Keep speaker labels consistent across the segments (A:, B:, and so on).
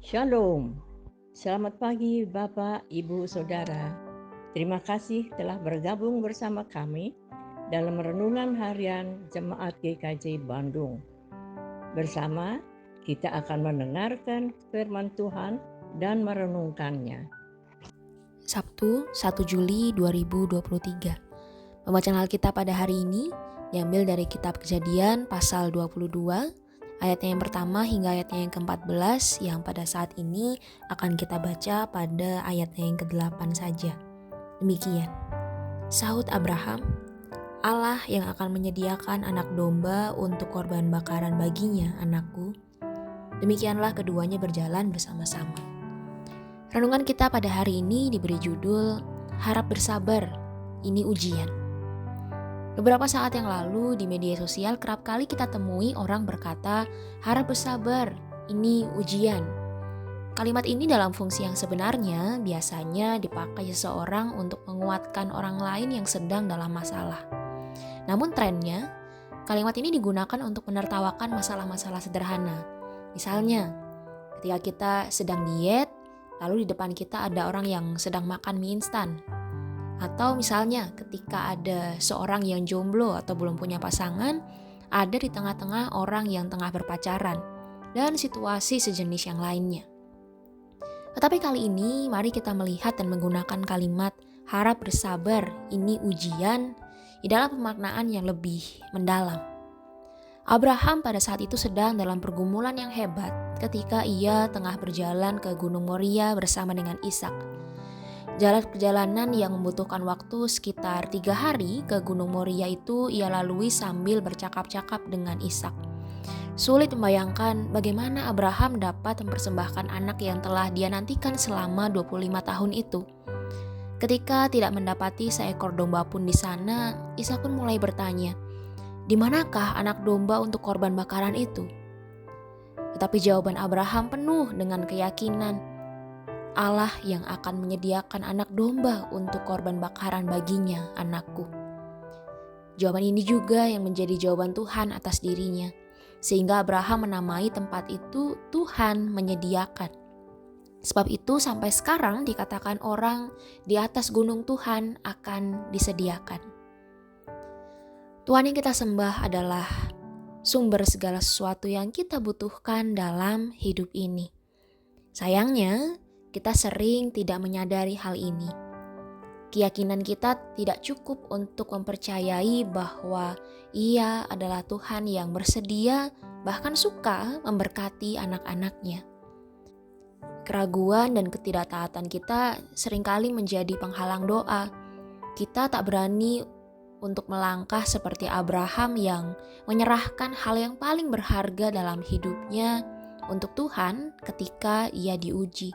A: Shalom, selamat pagi Bapak, Ibu, Saudara. Terima kasih telah bergabung bersama kami dalam renungan harian Jemaat GKJ Bandung. Bersama kita akan mendengarkan firman Tuhan dan merenungkannya.
B: Sabtu 1 Juli 2023. Pembacaan Alkitab pada hari ini diambil dari kitab Kejadian pasal 22, ayatnya yang pertama hingga ayatnya yang ke-14 yang pada saat ini akan kita baca pada ayatnya yang ke-8 saja. Demikian, sahut Abraham, Allah yang akan menyediakan anak domba untuk korban bakaran baginya, anakku. Demikianlah keduanya berjalan bersama-sama. Renungan kita pada hari ini diberi judul Harap Bersabar, Ini Ujian. Beberapa saat yang lalu di media sosial kerap kali kita temui orang berkata, harap bersabar, ini ujian. Kalimat ini dalam fungsi yang sebenarnya biasanya dipakai seseorang untuk menguatkan orang lain yang sedang dalam masalah. Namun trennya, kalimat ini digunakan untuk menertawakan masalah-masalah sederhana. Misalnya, ketika kita sedang diet, lalu di depan kita ada orang yang sedang makan mie instan. Atau misalnya ketika ada seorang yang jomblo atau belum punya pasangan, ada di tengah-tengah orang yang tengah berpacaran, dan situasi sejenis yang lainnya. Tetapi kali ini mari kita melihat dan menggunakan kalimat harap bersabar, ini ujian, di dalam pemaknaan yang lebih mendalam. Abraham pada saat itu sedang dalam pergumulan yang hebat ketika ia tengah berjalan ke Gunung Moria bersama dengan Ishak. Jalan perjalanan yang membutuhkan waktu sekitar 3 hari ke Gunung Moria itu ia lalui sambil bercakap-cakap dengan Ishak. Sulit membayangkan bagaimana Abraham dapat mempersembahkan anak yang telah dia nantikan selama 25 tahun itu. Ketika tidak mendapati seekor domba pun di sana, Ishak pun mulai bertanya, di manakah anak domba untuk korban bakaran itu? Tetapi jawaban Abraham penuh dengan keyakinan, Allah yang akan menyediakan anak domba untuk korban bakaran baginya, anakku. Jawaban ini juga yang menjadi jawaban Tuhan atas dirinya, sehingga Abraham menamai tempat itu Tuhan menyediakan. Sebab itu sampai sekarang dikatakan orang di atas gunung Tuhan akan disediakan. Tuhan yang kita sembah adalah sumber segala sesuatu yang kita butuhkan dalam hidup ini. Sayangnya, kita sering tidak menyadari hal ini. Keyakinan kita tidak cukup untuk mempercayai bahwa Ia adalah Tuhan yang bersedia bahkan suka memberkati anak-anaknya. Keraguan dan ketidaktaatan kita seringkali menjadi penghalang doa. Kita tak berani untuk melangkah seperti Abraham yang menyerahkan hal yang paling berharga dalam hidupnya untuk Tuhan ketika ia diuji.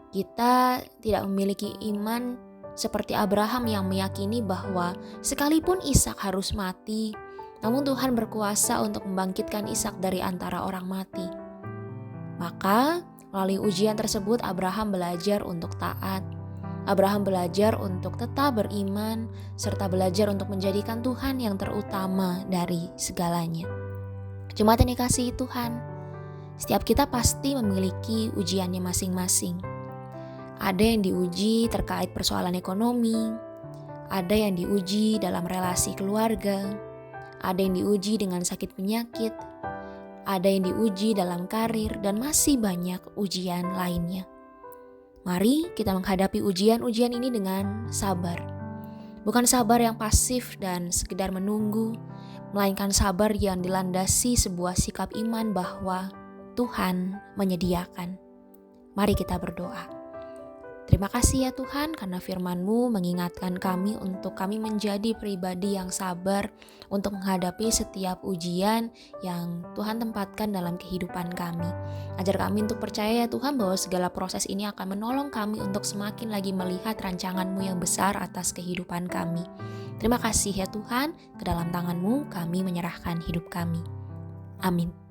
B: Kita tidak memiliki iman seperti Abraham yang meyakini bahwa sekalipun Ishak harus mati, namun Tuhan berkuasa untuk membangkitkan Ishak dari antara orang mati. Maka melalui ujian tersebut Abraham belajar untuk taat. Abraham belajar untuk tetap beriman serta belajar untuk menjadikan Tuhan yang terutama dari segalanya. Jemaat yang dikasihi Tuhan, setiap kita pasti memiliki ujiannya masing-masing. Ada yang diuji terkait persoalan ekonomi, ada yang diuji dalam relasi keluarga, ada yang diuji dengan sakit penyakit, ada yang diuji dalam karir, dan masih banyak ujian lainnya. Mari kita menghadapi ujian-ujian ini dengan sabar. Bukan sabar yang pasif dan sekedar menunggu, melainkan sabar yang dilandasi sebuah sikap iman bahwa Tuhan menyediakan. Mari kita berdoa. Terima kasih ya Tuhan karena firman-Mu mengingatkan kami untuk kami menjadi pribadi yang sabar untuk menghadapi setiap ujian yang Tuhan tempatkan dalam kehidupan kami. Ajar kami untuk percaya ya Tuhan bahwa segala proses ini akan menolong kami untuk semakin lagi melihat rancangan-Mu yang besar atas kehidupan kami. Terima kasih ya Tuhan, ke dalam tangan-Mu kami menyerahkan hidup kami. Amin.